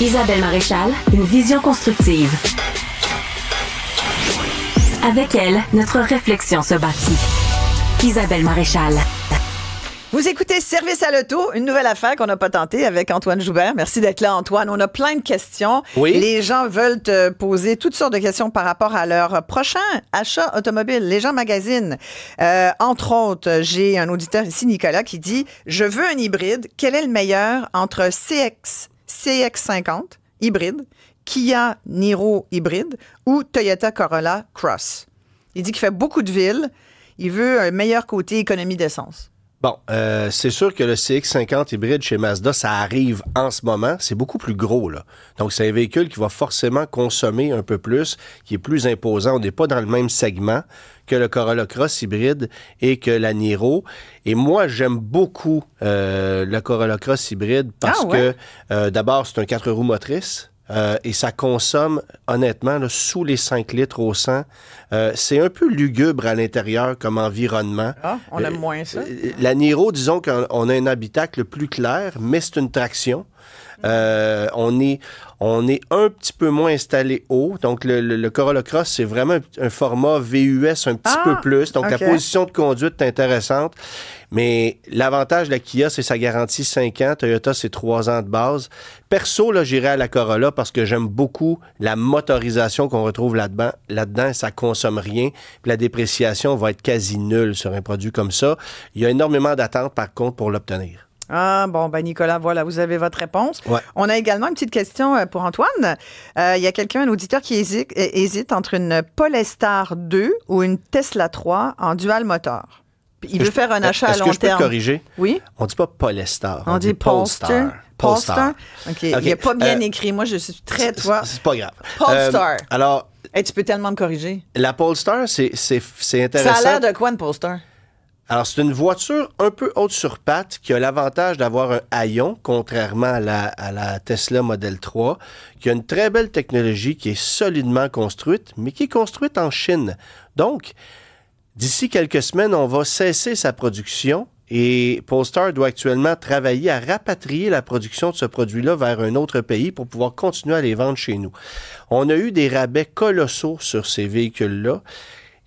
Isabelle Maréchal, une vision constructive. Avec elle, notre réflexion se bâtit. Isabelle Maréchal. Vous écoutez Service à l'auto, une nouvelle affaire qu'on n'a pas tentée avec Antoine Joubert. Merci d'être là, Antoine. On a plein de questions. Oui. Les gens veulent te poser toutes sortes de questions par rapport à leur prochain achat automobile. Les gens magasinent. Entre autres, j'ai un auditeur ici, Nicolas, qui dit « Je veux un hybride. Quel est le meilleur entre CX-50 hybride, Kia Niro hybride ou Toyota Corolla Cross? » Il dit qu'il fait beaucoup de villes. Il veut un meilleur côté économie d'essence. Bon, c'est sûr que le CX-50 hybride chez Mazda, ça arrive en ce moment. C'est beaucoup plus gros, là. Donc, c'est un véhicule qui va forcément consommer un peu plus, qui est plus imposant. On n'est pas dans le même segment que le Corolla Cross hybride et que la Niro. Et moi, j'aime beaucoup le Corolla Cross hybride parce que, d'abord, c'est un 4 roues motrices. Et ça consomme, honnêtement, là, sous les 5 litres au 100. C'est un peu lugubre à l'intérieur comme environnement. Ah, on aime moins ça. La Niro, disons qu'on a un habitacle plus clair, mais c'est une traction. On est un petit peu moins installé haut. Donc, le Corolla Cross, c'est vraiment un format VUS un petit peu plus. Donc, la position de conduite est intéressante. Mais l'avantage de la Kia, c'est sa garantie 5 ans. Toyota, c'est 3 ans de base. Perso, là, j'irais à la Corolla parce que j'aime beaucoup la motorisation qu'on retrouve là-dedans, ça consomme rien. Puis la dépréciation va être quasi nulle sur un produit comme ça. Il y a énormément d'attentes, par contre, pour l'obtenir. Ah, bon, ben Nicolas, voilà, vous avez votre réponse. Ouais. On a également une petite question pour Antoine. Il y a quelqu'un, un auditeur qui hésite entre une Polestar 2 ou une Tesla 3 en dual moteur. Il veut faire un achat à long terme. Est-ce que je peux te corriger? Oui. On dit pas Polestar. On dit Polestar. Polestar? OK. Il n'est pas bien écrit. Moi, je suis très, toi. C'est pas grave. Polestar. Alors. Hey, tu peux tellement me corriger. La Polestar, c'est intéressant. Ça a l'air de quoi, une Polestar? Alors, c'est une voiture un peu haute sur pattes qui a l'avantage d'avoir un haillon, contrairement à la Tesla Model 3, qui a une très belle technologie qui est solidement construite, mais qui est construite en Chine. Donc, d'ici quelques semaines, on va cesser sa production et Polestar doit actuellement travailler à rapatrier la production de ce produit-là vers un autre pays pour pouvoir continuer à les vendre chez nous. On a eu des rabais colossaux sur ces véhicules-là.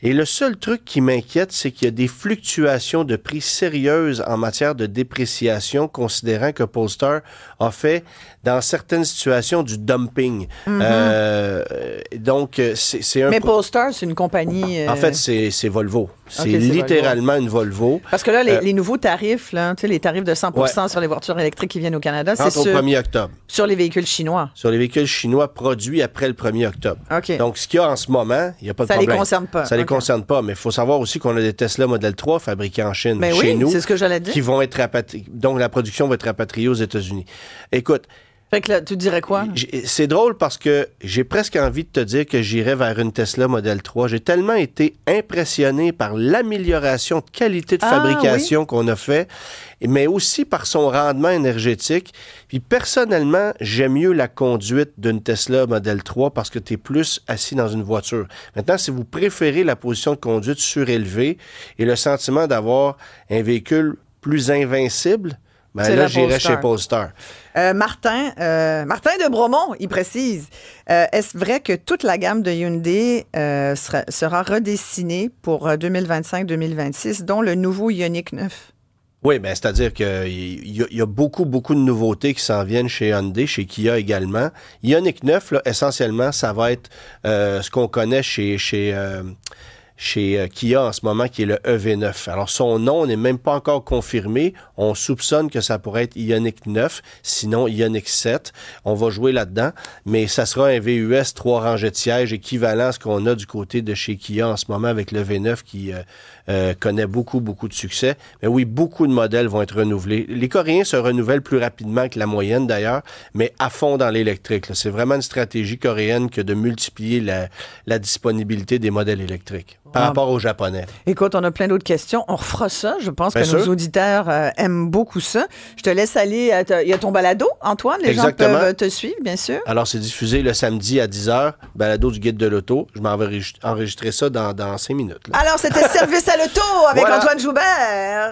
Et le seul truc qui m'inquiète, c'est qu'il y a des fluctuations de prix sérieuses en matière de dépréciation, considérant que Polestar a fait, dans certaines situations, du dumping. Donc, c'est un... Mais Polestar, c'est une compagnie... En fait, c'est Volvo. C'est littéralement Volvo. Une Volvo. Parce que là, les nouveaux tarifs, là, les tarifs de 100% sur les voitures électriques qui viennent au Canada, c'est au 1er octobre. Sur les véhicules chinois. Sur les véhicules chinois produits après le 1er octobre. OK. Donc, ce qu'il y a en ce moment, il n'y a pas de problème. Ça les concerne pas. Ça les concerne pas, mais il faut savoir aussi qu'on a des Tesla Model 3 fabriqués en Chine, chez nous. C'est ce que j'allais dire. Qui vont être rapatriés. Donc, la production va être rapatriée aux États-Unis. Écoute. Fait que là, tu dirais quoi? C'est drôle parce que j'ai presque envie de te dire que j'irais vers une Tesla Model 3. J'ai tellement été impressionné par l'amélioration de qualité de fabrication qu'on a fait, mais aussi par son rendement énergétique. Puis personnellement, j'aime mieux la conduite d'une Tesla Model 3 parce que tu es plus assis dans une voiture. Maintenant, si vous préférez la position de conduite surélevée et le sentiment d'avoir un véhicule plus invincible, ben là, j'irais chez Polestar. Martin de Bromont, il précise, est-ce vrai que toute la gamme de Hyundai sera redessinée pour 2025-2026, dont le nouveau Ioniq 9? Oui, bien, c'est-à-dire qu'il y a beaucoup de nouveautés qui s'en viennent chez Hyundai, chez Kia également. Ioniq 9, là, essentiellement, ça va être ce qu'on connaît chez Kia en ce moment, qui est le EV9. Alors, son nom n'est même pas encore confirmé. On soupçonne que ça pourrait être Ioniq 9, sinon Ioniq 7. On va jouer là-dedans, mais ça sera un VUS 3 rangées de sièges équivalent à ce qu'on a du côté de chez Kia en ce moment avec le V9 qui connaît beaucoup de succès. Mais oui, beaucoup de modèles vont être renouvelés. Les Coréens se renouvellent plus rapidement que la moyenne d'ailleurs, mais à fond dans l'électrique. C'est vraiment une stratégie coréenne que de multiplier la disponibilité des modèles électriques par rapport aux Japonais. Écoute, on a plein d'autres questions. On refera ça. Je pense que nos auditeurs aiment beaucoup ça. Je te laisse aller. Il y a ton balado, Antoine. Les gens peuvent te suivre, bien sûr. Alors, c'est diffusé le samedi à 10h. Balado du Guide de l'auto. Je m'en vais enregistrer ça dans 5 minutes. Là. Alors, c'était Service à l'auto avec Antoine Joubert.